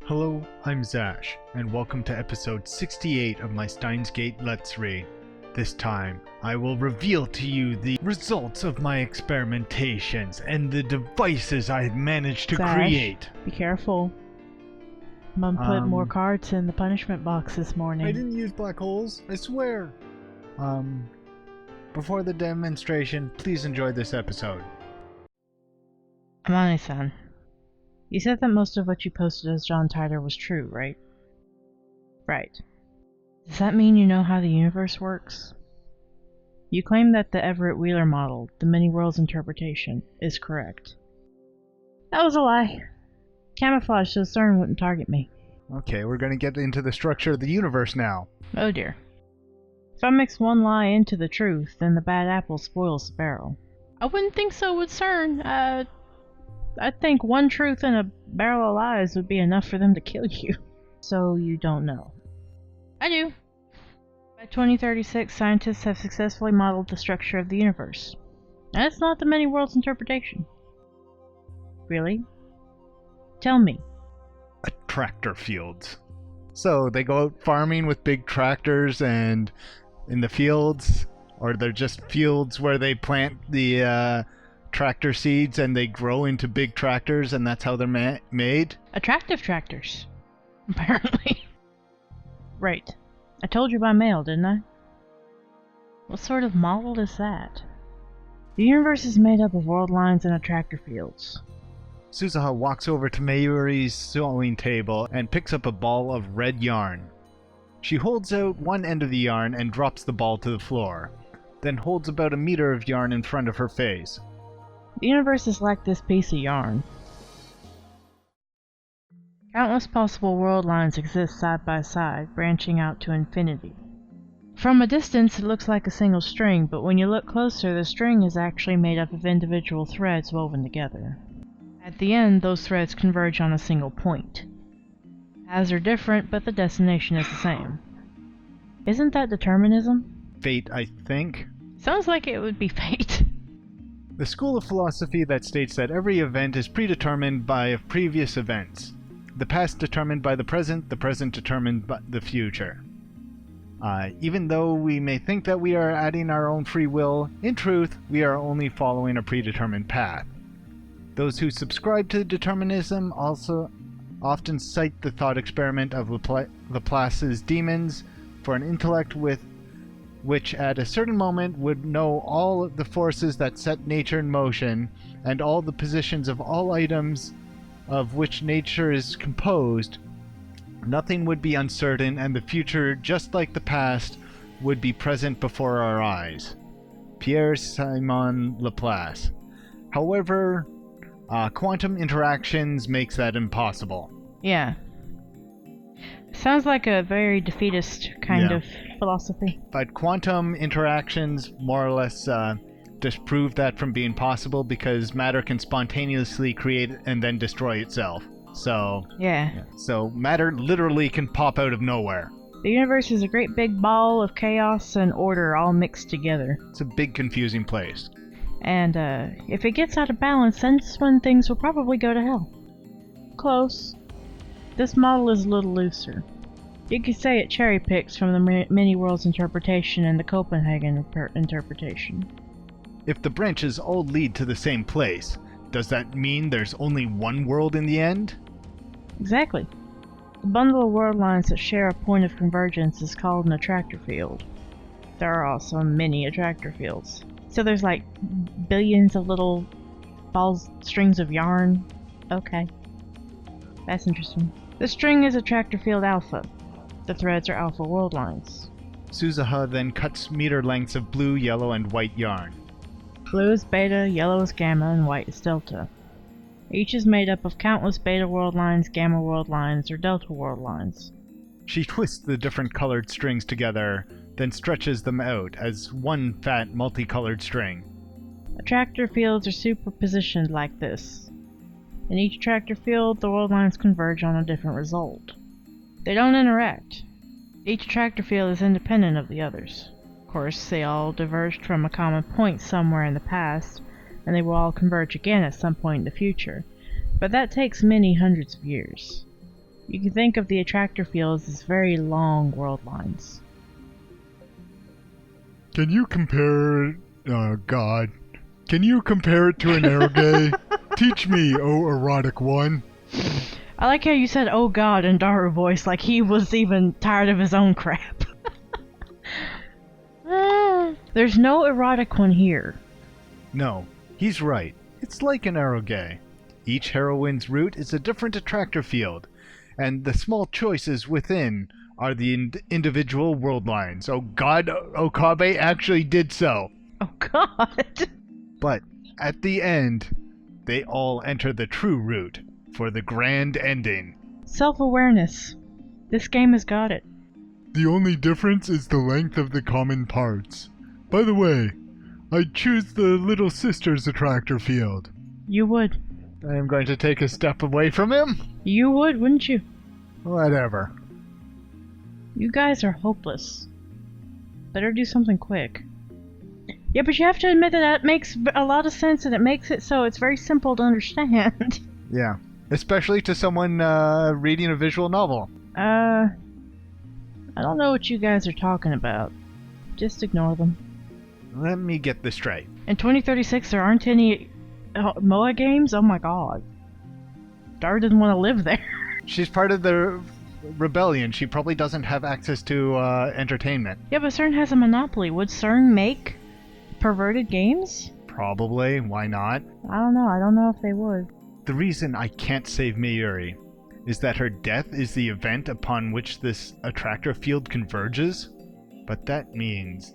Hello, I'm Zash, and welcome to episode 68 of my Steins Let's Read. This time, I will reveal to you the results of my experimentations and the devices I've managed to Zash, create. Be careful. Mom put more cards in the punishment box this morning. I didn't use black holes, I swear. Before the demonstration, please enjoy this episode. Amane-san, you said that most of what you posted as John Titor was true, right? Right. Does that mean you know how the universe works? You claim that the Everett Wheeler model, the many worlds interpretation, is correct. That was a lie. Camouflage so CERN wouldn't target me. Okay, we're gonna get into the structure of the universe now. Oh dear. If I mix one lie into the truth, then the bad apple spoils the barrel. I wouldn't think so with CERN. I think one truth and a barrel of lies would be enough for them to kill you. So you don't know. I do. By 2036, scientists have successfully modeled the structure of the universe. That's not the many worlds interpretation. Really? Tell me. Attractor fields. So they go out farming with big tractors and in the fields, or they're just fields where they plant the tractor seeds and they grow into big tractors, and that's how they're made? Attractive tractors. Apparently. Right. I told you by mail, didn't I? What sort of model is that? The universe is made up of worldlines and attractor fields. Suzuha walks over to Mayuri's sewing table and picks up a ball of red yarn. She holds out one end of the yarn and drops the ball to the floor, then holds about a meter of yarn in front of her face. The universe is like this piece of yarn. Countless possible world lines exist side by side, branching out to infinity. From a distance it looks like a single string, but when you look closer the string is actually made up of individual threads woven together. At the end, those threads converge on a single point. Paths are different, but the destination is the same. Isn't that determinism? Fate, I think. Sounds like it would be fate. The school of philosophy that states that every event is predetermined by previous events. The past determined by the present determined by the future. Even though we may think that we are adding our own free will, in truth, we are only following a predetermined path. Those who subscribe to determinism also often cite the thought experiment of Laplace's demons for an intellect which at a certain moment would know all the forces that set nature in motion and all the positions of all items of which nature is composed. Nothing would be uncertain, and the future, just like the past, would be present before our eyes. Pierre-Simon Laplace. However, quantum interactions makes that impossible. Yeah. Sounds like a very defeatist kind of philosophy. But quantum interactions more or less disprove that from being possible, because matter can spontaneously create and then destroy itself. So matter literally can pop out of nowhere. The universe is a great big ball of chaos and order all mixed together. It's a big confusing place. And if it gets out of balance, that's when things will probably go to hell. Close. This model is a little looser. You could say it cherry picks from the many worlds interpretation and the Copenhagen interpretation. If the branches all lead to the same place, does that mean there's only one world in the end? Exactly. The bundle of world lines that share a point of convergence is called an attractor field. There are also many attractor fields. So there's like billions of little strings of yarn. Okay. That's interesting. The string is attractor field alpha. The threads are alpha world lines. Suzuha then cuts meter lengths of blue, yellow, and white yarn. Blue is beta, yellow is gamma, and white is delta. Each is made up of countless beta world lines, gamma world lines, or delta world lines. She twists the different colored strings together, then stretches them out as one fat multicolored string. Attractor fields are superpositioned like this. In each attractor field, the world lines converge on a different result. They don't interact. Each attractor field is independent of the others. Of course, they all diverged from a common point somewhere in the past, and they will all converge again at some point in the future, but that takes many hundreds of years. You can think of the attractor fields as very long world lines. Can you compare... Oh, God. Can you compare it to an eroge? Teach me, oh erotic one. I like how you said, oh god, in Daru voice, like he was even tired of his own crap. There's no erotic one here. No, he's right. It's like an eroge. Each heroine's route is a different attractor field, and the small choices within are the individual world lines. Oh god, Okabe actually did so. Oh god. But at the end, they all enter the true route for the grand ending. Self-awareness. This game has got it. The only difference is the length of the common parts. By the way, I'd choose the little sister's attractor field. You would. I am going to take a step away from him. You would, wouldn't you? Whatever. You guys are hopeless. Better do something quick. Yeah, but you have to admit that makes a lot of sense, and it makes it so it's very simple to understand. Yeah, especially to someone reading a visual novel. I don't know what you guys are talking about. Just ignore them. Let me get this straight. In 2036, there aren't any MOA games? Oh my god. Dar doesn't want to live there. She's part of the rebellion. She probably doesn't have access to entertainment. Yeah, but CERN has a monopoly. Would CERN make perverted games? Probably. Why not? I don't know. I don't know if they would. The reason I can't save Mayuri is that her death is the event upon which this attractor field converges. But that means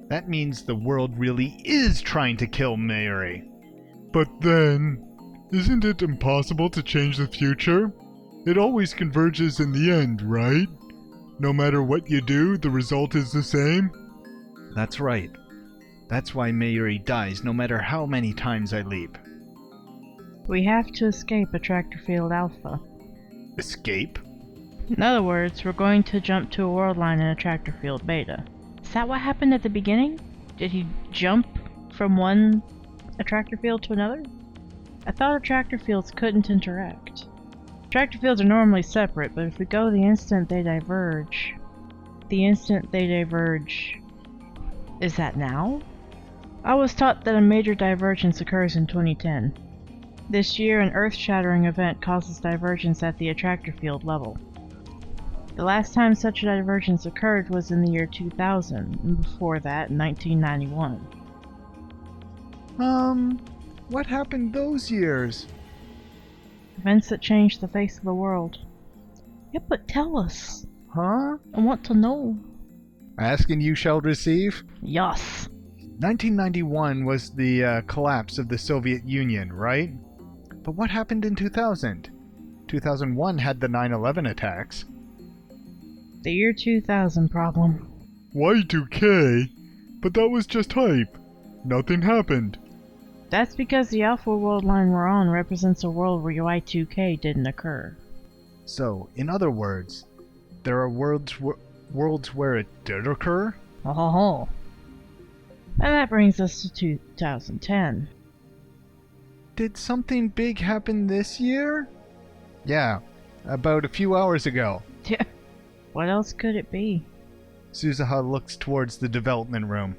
the world really is trying to kill Mayuri. But then, isn't it impossible to change the future? It always converges in the end, right? No matter what you do, the result is the same? That's right. That's why Mayuri dies no matter how many times I leap. We have to escape Attractor Field Alpha. Escape? In other words, we're going to jump to a world line in Attractor Field Beta. Is that what happened at the beginning? Did he jump from one attractor field to another? I thought attractor fields couldn't interact. Attractor fields are normally separate, but if we go the instant they diverge... Is that now? I was taught that a major divergence occurs in 2010. This year, an earth-shattering event causes divergence at the attractor field level. The last time such a divergence occurred was in the year 2000, and before that, in 1991. What happened those years? Events that changed the face of the world. Yeah, but tell us. Huh? I want to know. Ask and you shall receive? Yes. 1991 was the collapse of the Soviet Union, right? But what happened in 2000? 2001 had the 9/11 attacks. The year 2000 problem. Y2K? But that was just hype. Nothing happened. That's because the Alpha world line we're on represents a world where Y2K didn't occur. So, in other words, there are worlds where it did occur? Oh. And that brings us to 2010. Did something big happen this year? Yeah, about a few hours ago. What else could it be? Suzuha looks towards the development room.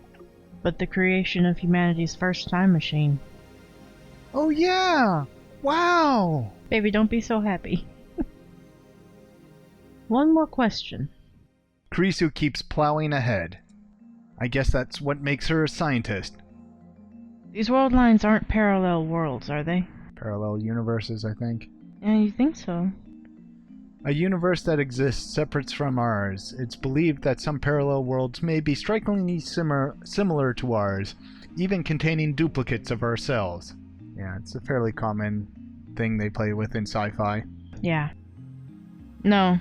But the creation of humanity's first time machine. Oh yeah! Wow! Baby, don't be so happy. One more question. Kurisu keeps plowing ahead. I guess that's what makes her a scientist. These world lines aren't parallel worlds, are they? Parallel universes, I think. Yeah, you think so. A universe that exists separate from ours. It's believed that some parallel worlds may be strikingly similar to ours, even containing duplicates of ourselves. Yeah, it's a fairly common thing they play with in sci-fi. Yeah. No.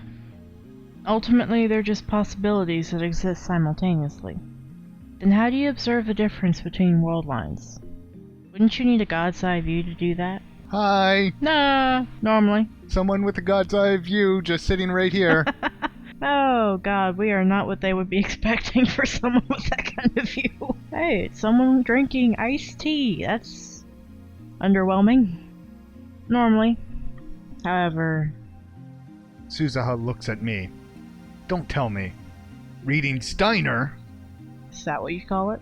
Ultimately, they're just possibilities that exist simultaneously. Then how do you observe the difference between world lines? Wouldn't you need a god's eye view to do that? Hi! Nah, normally. Someone with a god's eye view just sitting right here. Oh god, we are not what they would be expecting for someone with that kind of view. Hey, it's someone drinking iced tea. That's underwhelming. Normally. However, Suzuha looks at me. Don't tell me. Reading Steiner? Is that what you call it?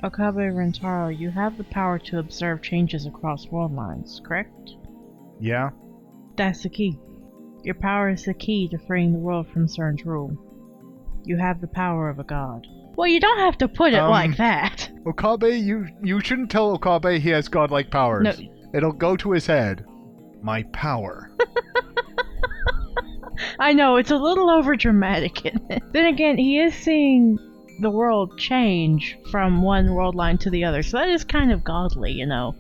Okabe Rentaro, you have the power to observe changes across world lines, correct? Yeah? That's the key. Your power is the key to freeing the world from CERN's rule. You have the power of a god. Well, you don't have to put it like that. Okabe, you shouldn't tell Okabe he has godlike powers. No. It'll go to his head. My power. I know, it's a little overdramatic, isn't it? Then again, he is seeing the world change from one world line to the other, so that is kind of godly, you know.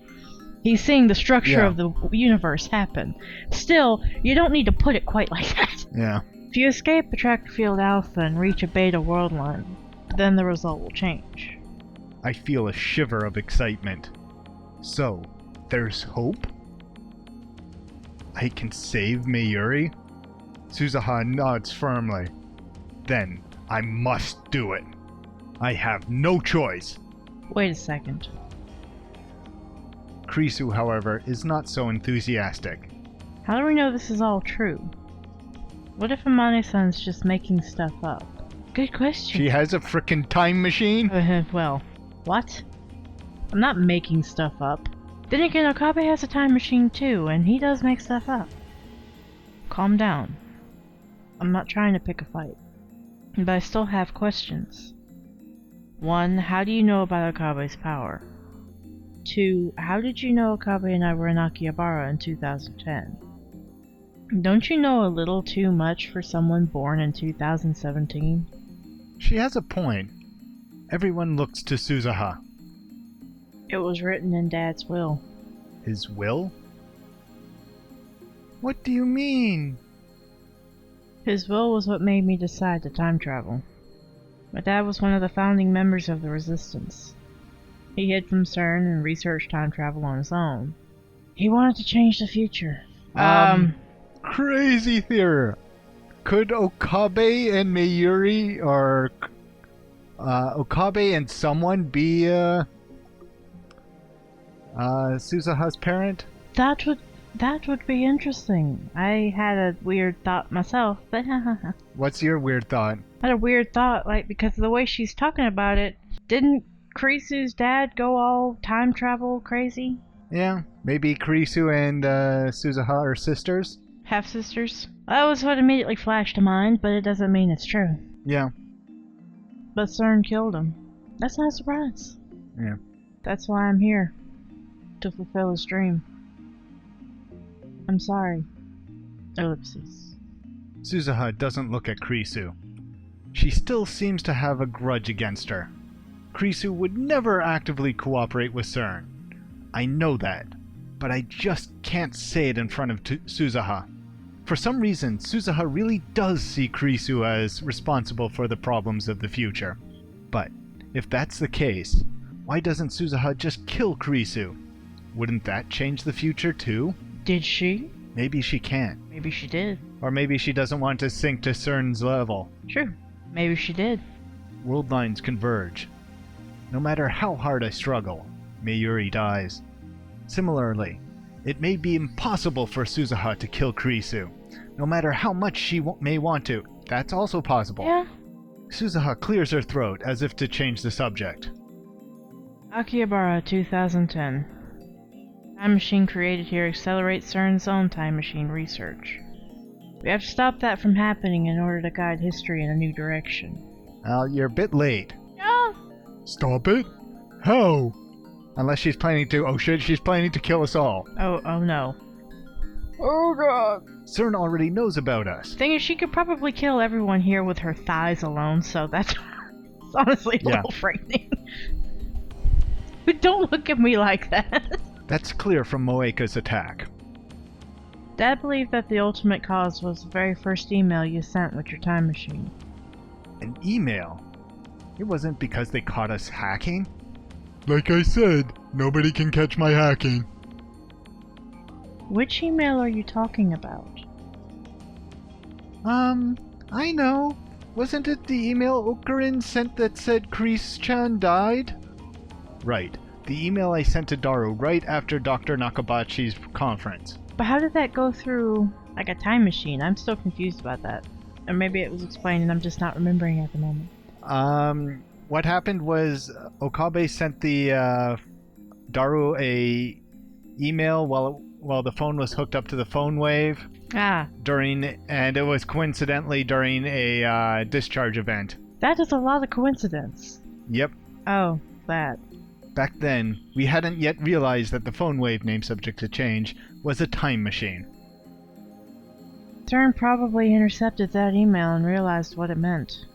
He's seeing the structure of the universe happen. Still, you don't need to put it quite like that. Yeah. If you escape Attractor Field Alpha and reach a Beta world line, then the result will change. I feel a shiver of excitement. So, there's hope? I can save Mayuri? Suzuha nods firmly. Then, I must do it. I have no choice. Wait a second. Krisu, however, is not so enthusiastic. How do we know this is all true? What if Amane-san's just making stuff up? Good question. She has a frickin' time machine? Well, what? I'm not making stuff up. Then again, Okabe has a time machine too, and he does make stuff up. Calm down. I'm not trying to pick a fight. But I still have questions. 1. How do you know about Okabe's power? 2. How did you know Okabe and I were in Akihabara in 2010? Don't you know a little too much for someone born in 2017? She has a point. Everyone looks to Suzuha. It was written in Dad's will. His will? What do you mean? His will was what made me decide to time travel. My dad was one of the founding members of the Resistance. He hid from CERN and researched time travel on his own. He wanted to change the future. Crazy theory. Could Okabe and Mayuri, or Okabe and someone be Suzuha's parent? That would be interesting. I had a weird thought myself, but What's your weird thought? I had a weird thought, like, because of the way she's talking about it. Didn't Krisu's dad go all time travel crazy? Yeah, maybe Krisu and Suzuha are sisters? Half-sisters? That was what immediately flashed to mind, but it doesn't mean it's true. Yeah. But CERN killed him. That's not a surprise. Yeah. That's why I'm here. To fulfill his dream. I'm sorry. Ellipses. Suzuha doesn't look at Krisu. She still seems to have a grudge against her. Krisu would never actively cooperate with CERN. I know that, but I just can't say it in front of Suzuha. For some reason, Suzuha really does see Krisu as responsible for the problems of the future. But if that's the case, why doesn't Suzuha just kill Krisu? Wouldn't that change the future too? Did she? Maybe she can't. Maybe she did. Or maybe she doesn't want to sink to CERN's level. True. Maybe she did. World lines converge. No matter how hard I struggle, Mayuri dies. Similarly, it may be impossible for Suzuha to kill Krisu. No matter how much she may want to, that's also possible. Yeah. Suzuha clears her throat as if to change the subject. Akihabara 2010. Time machine created here accelerates CERN's own time machine research. We have to stop that from happening in order to guide history in a new direction. Well, you're a bit late. Yeah. Stop it? How? Unless she's planning to... Oh shit, she's planning to kill us all. Oh no. Oh god. CERN already knows about us. Thing is, she could probably kill everyone here with her thighs alone, so that's it's honestly a little frightening. But don't look at me like that. That's clear from Moeka's attack. Dad believed that the ultimate cause was the very first email you sent with your time machine. An email? It wasn't because they caught us hacking? Like I said, nobody can catch my hacking. Which email are you talking about? I know. Wasn't it the email Okarin sent that said Kreese-chan died? Right. The email I sent to Daru right after Dr. Nakabachi's conference. But how did that go through Like a time machine. I'm still confused about that. Or maybe it was explained and I'm just not remembering at the moment. What happened was Okabe sent the Daru a email while the phone was hooked up to the phone wave and it was coincidentally during a discharge event. That is a lot of coincidence. Yep. Oh, that. Back then, we hadn't yet realized that the phone wave, name subject to change, was a time machine. CERN probably intercepted that email and realized what it meant.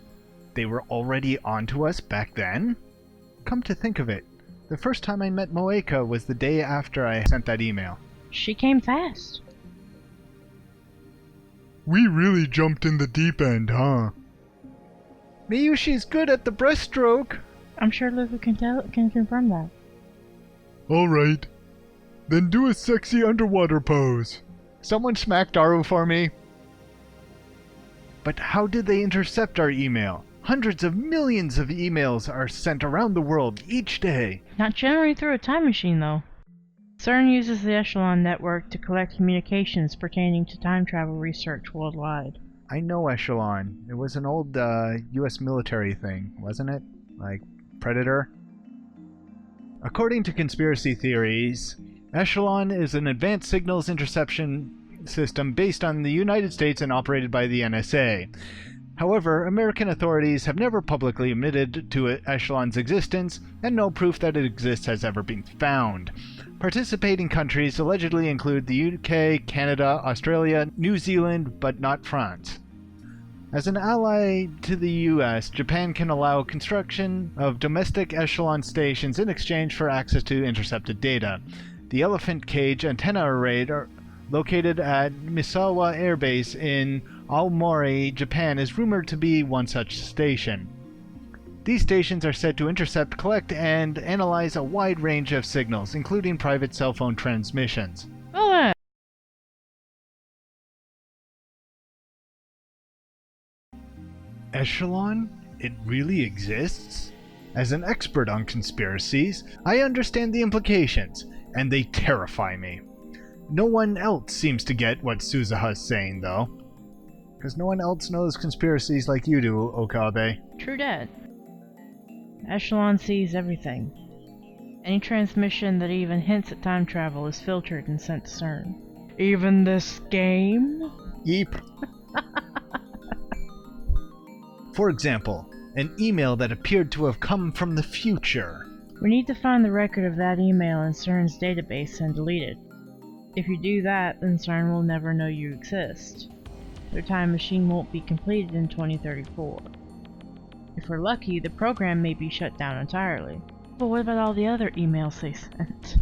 They were already onto us back then? Come to think of it, the first time I met Moeka was the day after I sent that email. She came fast. We really jumped in the deep end, huh? Miyushi's good at the breaststroke. I'm sure Luffy can confirm that. Alright. Then do a sexy underwater pose. Someone smack Daru for me. But how did they intercept our email? Hundreds of millions of emails are sent around the world each day. Not generally through a time machine, though. CERN uses the Echelon network to collect communications pertaining to time travel research worldwide. I know Echelon. It was an old US military thing, wasn't it? Like Predator? According to conspiracy theories, Echelon is an advanced signals interception system based on the United States and operated by the NSA. However, American authorities have never publicly admitted to Echelon's existence, and no proof that it exists has ever been found. Participating countries allegedly include the UK, Canada, Australia, New Zealand, but not France. As an ally to the US, Japan can allow construction of domestic Echelon stations in exchange for access to intercepted data. The Elephant Cage antenna array located at Misawa Air Base in Aomori, Japan, is rumored to be one such station. These stations are said to intercept, collect, and analyze a wide range of signals, including private cell phone transmissions. Oh, Echelon? It really exists? As an expert on conspiracies, I understand the implications, and they terrify me. No one else seems to get what Suzuha's saying, though. Because no one else knows conspiracies like you do, Okabe. True that. Echelon sees everything. Any transmission that even hints at time travel is filtered and sent to CERN. Even this game? Yeep. For example, an email that appeared to have come from the future. We need to find the record of that email in CERN's database and delete it. If you do that, then CERN will never know you exist. Their time machine won't be completed in 2034. If we're lucky, the program may be shut down entirely. But what about all the other emails they sent?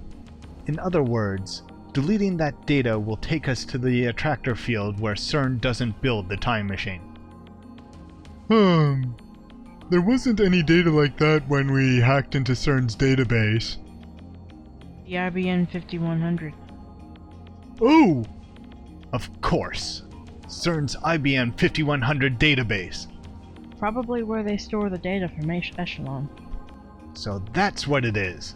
In other words, deleting that data will take us to the attractor field where CERN doesn't build the time machine. There wasn't any data like that when we hacked into CERN's database. The IBM 5100. Oh! Of course. CERN's IBM 5100 database. Probably where they store the data from Echelon. So that's what it is.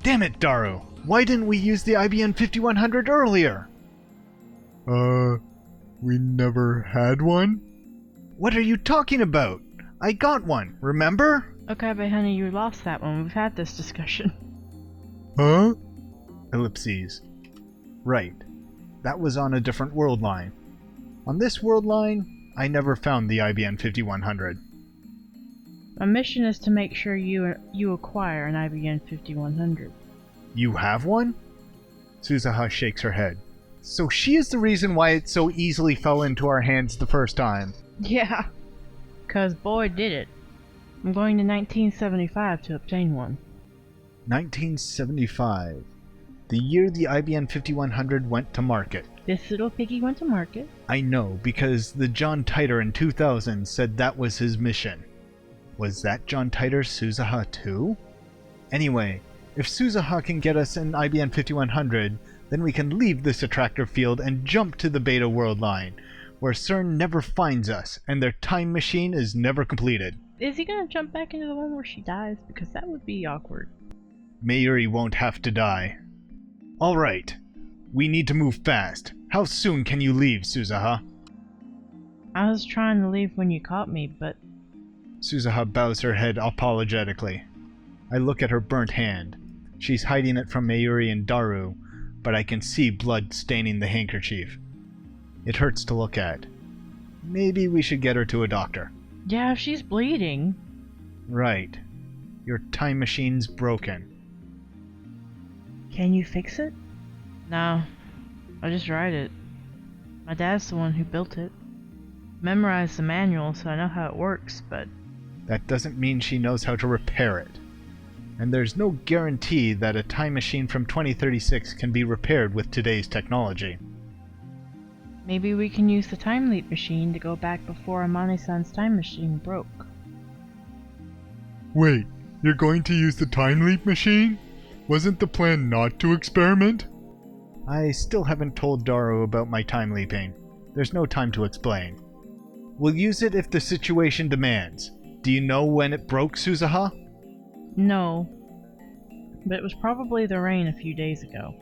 Damn it, Daru! Why didn't we use the IBM 5100 earlier? We never had one? What are you talking about? I got one, remember? Okay, but honey, you lost that one. We've had this discussion. Huh? Ellipses. Right. That was on a different world line. On this world line, I never found the IBM 5100. My mission is to make sure you acquire an IBM 5100. You have one? Suzuha shakes her head. So she is the reason why it so easily fell into our hands the first time. Yeah. 'Cause boy did it. I'm going to 1975 to obtain one. 1975. The year the IBM 5100 went to market. This little piggy went to market. I know, because the John Titor in 2000 said that was his mission. Was that John Titor Suzuha too? Anyway, if Suzuha can get us an IBM 5100, then we can leave this attractor field and jump to the Beta World line, where CERN never finds us, and their time machine is never completed. Is he gonna jump back into the one where she dies? Because that would be awkward. Mayuri won't have to die. Alright, we need to move fast. How soon can you leave, Suzuha? I was trying to leave when you caught me, but Suzuha bows her head apologetically. I look at her burnt hand. She's hiding it from Mayuri and Daru, but I can see blood staining the handkerchief. It hurts to look at. Maybe we should get her to a doctor. yeah, if she's bleeding. Right. Your time machine's broken. Can you fix it? No, I just ride it. My dad's the one who built it. Memorized the manual so I know how it works, but That doesn't mean she knows how to repair it. And there's no guarantee that a time machine from 2036 can be repaired with today's technology. maybe we can use the time leap machine to go back before Amane-san's time machine broke. Wait, you're going to use the time leap machine? Wasn't the plan not to experiment? I still haven't told Daru about my time leaping. There's no time to explain. We'll use it if the situation demands. Do you know when it broke, Suzuha? No, but it was probably the rain a few days ago.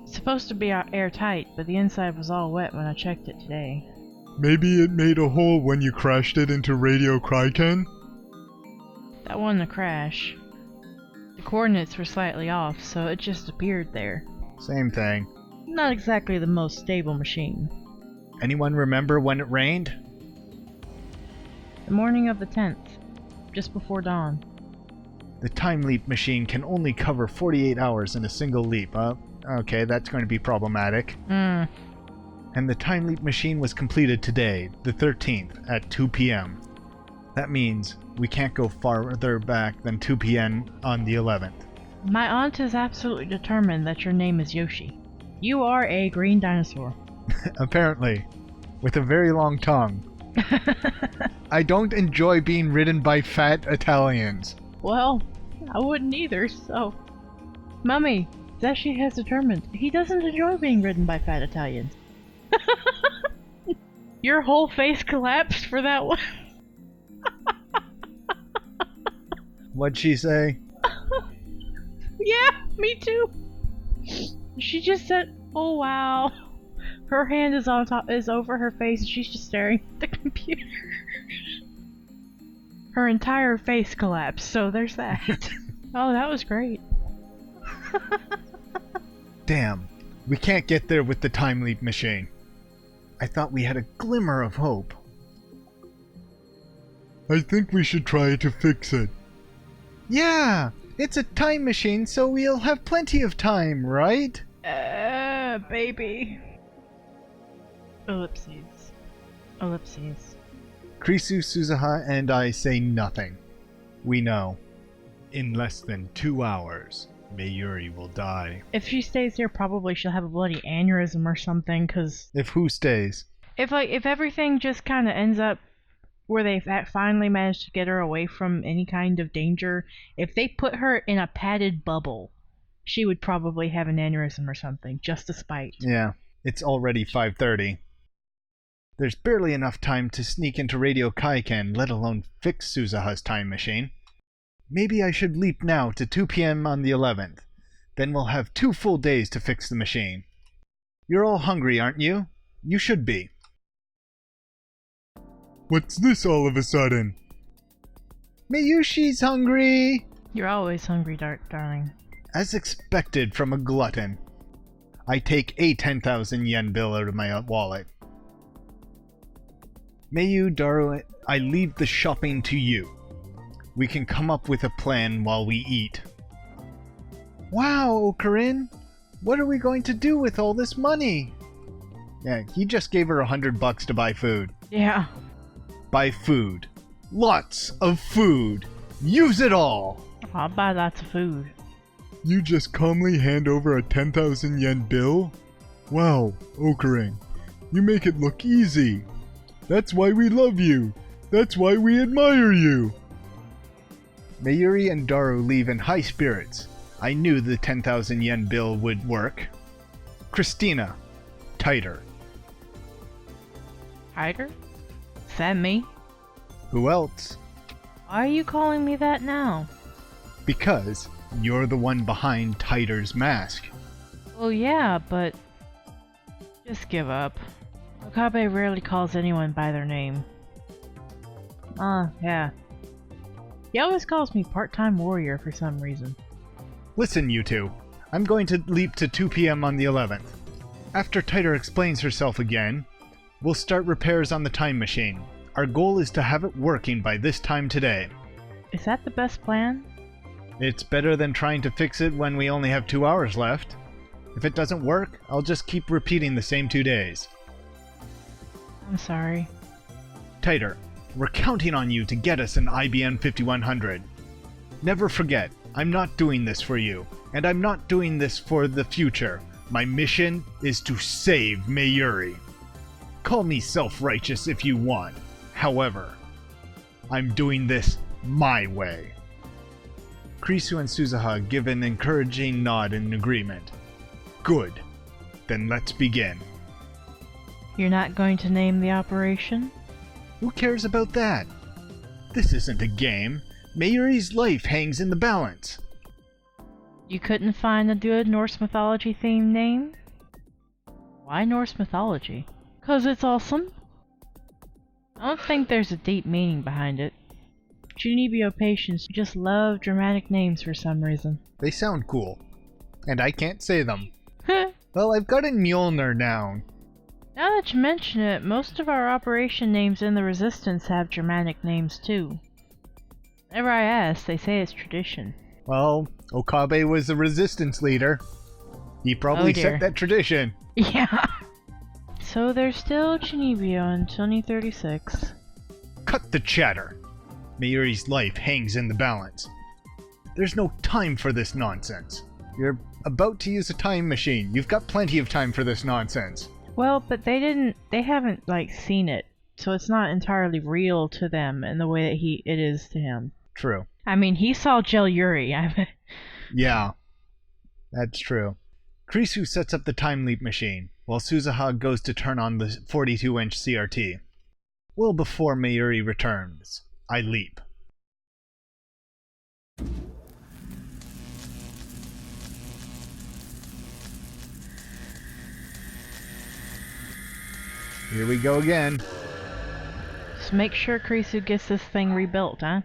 It's supposed to be airtight, but the inside was all wet when I checked it today. Maybe it made a hole when you crashed it into Radio Kryken? That wasn't a crash. The coordinates were slightly off, so it just appeared there. Same thing. Not exactly the most stable machine. Anyone remember when it rained? The morning of the 10th, just before dawn. The time leap machine can only cover 48 hours in a single leap. Okay, that's going to be problematic. And the time leap machine was completed today, the 13th, at 2 p.m. That means we can't go farther back than 2 p.m. on the 11th. My aunt is absolutely determined that your name is Yoshi. You are a green dinosaur. Apparently. With a very long tongue. I don't enjoy being ridden by fat Italians. Well, I wouldn't either, so... Mummy, Zeshi has determined he doesn't enjoy being ridden by fat Italians. Your whole face collapsed for that one. What'd she say? Yeah, me too. She just said, "Oh wow." Her hand is over her face and she's just staring at the computer. Her entire face collapsed, so there's that. Oh, that was great. Damn, we can't get there with the time leap machine. I thought we had a glimmer of hope. I think we should try to fix it. Yeah, it's a time machine, so we'll have plenty of time, right? Baby. Ellipses. Ellipses. Krisu, Suzuha, and I say nothing. We know. In less than 2 hours, Mayuri will die. If she stays here, probably she'll have a bloody aneurysm or something, cause... If who stays? If everything just kinda ends up where they've finally managed to get her away from any kind of danger, if they put her in a padded bubble, she would probably have an aneurysm or something, just to spite. Yeah, it's already 5:30. There's barely enough time to sneak into Radio Kaiken, let alone fix Suzuha's time machine. Maybe I should leap now to 2 p.m. on the 11th. Then we'll have 2 full days to fix the machine. You're all hungry, aren't you? You should be. What's this all of a sudden? Mayushi's hungry! You're always hungry, darling. As expected from a glutton. I take a 10,000 yen bill out of my wallet. Mayu, Daru, I leave the shopping to you. We can come up with a plan while we eat. Wow, Okarin! What are we going to do with all this money? Yeah, he just gave her $100 to buy food. Yeah. Buy food. Lots of food. Use it all! I'll buy lots of food. You just calmly hand over a 10,000 yen bill? Wow, Okarin, you make it look easy. That's why we love you. That's why we admire you. Mayuri and Daru leave in high spirits. I knew the 10,000 yen bill would work. Christina, tighter. Tiger? Is that me? Who else? Why are you calling me that now? Because you're the one behind Tighter's mask. Well, yeah, but... Just give up. Okabe rarely calls anyone by their name. Yeah. He always calls me part-time warrior for some reason. Listen, you two. I'm going to leap to 2 p.m. on the 11th. After Titer explains herself again, we'll start repairs on the time machine. Our goal is to have it working by this time today. Is that the best plan? It's better than trying to fix it when we only have 2 hours left. If it doesn't work, I'll just keep repeating the same 2 days. I'm sorry. Titer, we're counting on you to get us an IBM 5100. Never forget, I'm not doing this for you, and I'm not doing this for the future. My mission is to save Mayuri. Call me self-righteous if you want. However, I'm doing this my way. Krisu and Suzuha give an encouraging nod in agreement. Good. Then let's begin. You're not going to name the operation? Who cares about that? This isn't a game. Mayuri's life hangs in the balance. You couldn't find a good Norse mythology themed name? Why Norse mythology? 'Cause it's awesome? I don't think there's a deep meaning behind it. Junibio patients just love dramatic names for some reason. They sound cool. And I can't say them. Well, I've got a Mjolnir now. Now that you mention it, most of our operation names in the Resistance have Germanic names too. Whenever I ask, they say it's tradition. Well, Okabe was the resistance leader. He probably set that tradition. Yeah. So there's still Junibio in 2036. Cut the chatter. Mayuri's life hangs in the balance. There's no time for this nonsense. You're about to use a time machine. You've got plenty of time for this nonsense. Well, but they haven't, like, seen it. So it's not entirely real to them in the way that it is to him. True. I mean, he saw Gel Yuri. Yeah. That's true. Krisu sets up the time leap machine, while Suzuha goes to turn on the 42-inch CRT. Well before Mayuri returns, I leap. Here we go again. Just make sure Krisu gets this thing rebuilt, huh?